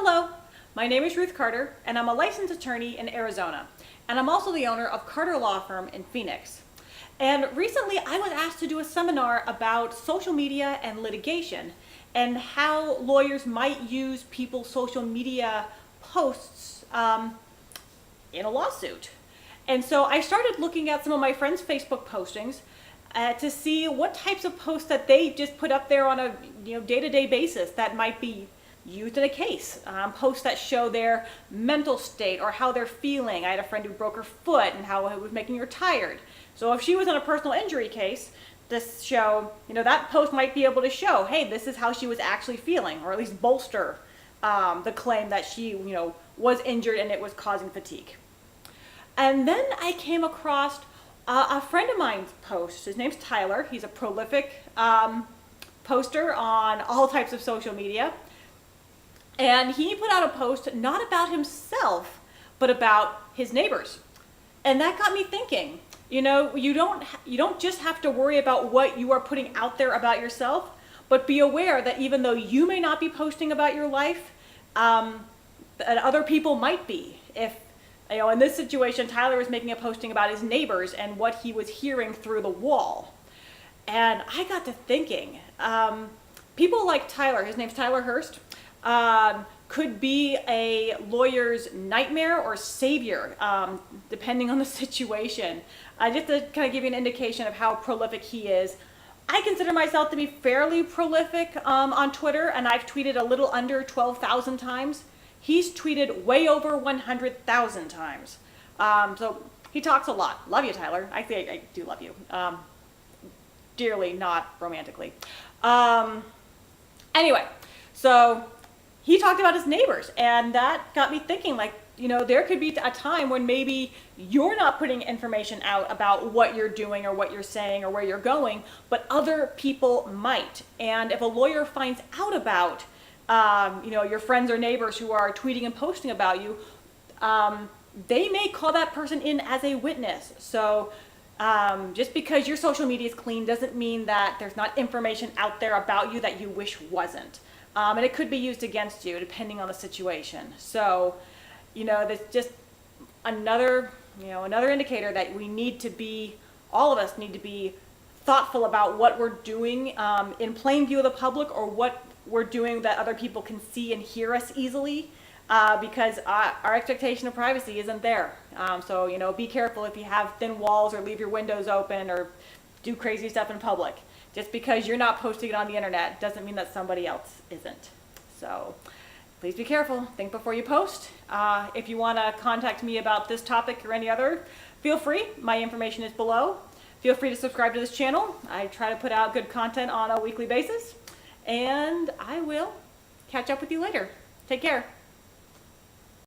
Hello, my name is Ruth Carter, and I'm a licensed attorney in Arizona, and I'm also the owner of Carter Law Firm in Phoenix. And recently I was asked to do a seminar about social media and litigation and how lawyers might use people's social media posts in a lawsuit. And so I started looking at some of my friends' Facebook postings to see what types of posts that they just put up there on a day-to-day basis that might be used in a case. Posts that show their mental state or how they're feeling. I had a friend who broke her foot and how it was making her tired. So if she was in a personal injury case, this show, that post might be able to show, hey, this is how she was actually feeling, or at least bolster the claim that she, was injured and it was causing fatigue. And then I came across a friend of mine's post. His name's Tyler. He's a prolific poster on all types of social media. And he put out a post not about himself, but about his neighbors. And that got me thinking, you don't just have to worry about what you are putting out there about yourself, but be aware that even though you may not be posting about your life, that other people might be. If, in this situation, Tyler was making a posting about his neighbors and what he was hearing through the wall. And I got to thinking, people like Tyler, his name's Tyler Hurst, could be a lawyer's nightmare or savior, depending on the situation. Just to kind of give you an indication of how prolific he is, I consider myself to be fairly prolific on Twitter, and I've tweeted a little under 12,000 times. He's tweeted way over 100,000 times. So he talks a lot. Love you, Tyler. I do love you. Dearly, not romantically. Anyway, so he talked about his neighbors, and that got me thinking, there could be a time when maybe you're not putting information out about what you're doing or what you're saying or where you're going, but other people might. And if a lawyer finds out about, your friends or neighbors who are tweeting and posting about you, they may call that person in as a witness. So just because your social media is clean doesn't mean that there's not information out there about you that you wish wasn't. And it could be used against you depending on the situation. So, that's just another indicator that all of us need to be thoughtful about what we're doing in plain view of the public, or what we're doing that other people can see and hear us easily, because our expectation of privacy isn't there. So, be careful if you have thin walls or leave your windows open or do crazy stuff in public. Just because you're not posting it on the internet doesn't mean that somebody else isn't. So please be careful. Think before you post. If you want to contact me about this topic or any other, feel free. My information is below. Feel free to subscribe to this channel. I try to put out good content on a weekly basis. And I will catch up with you later. Take care.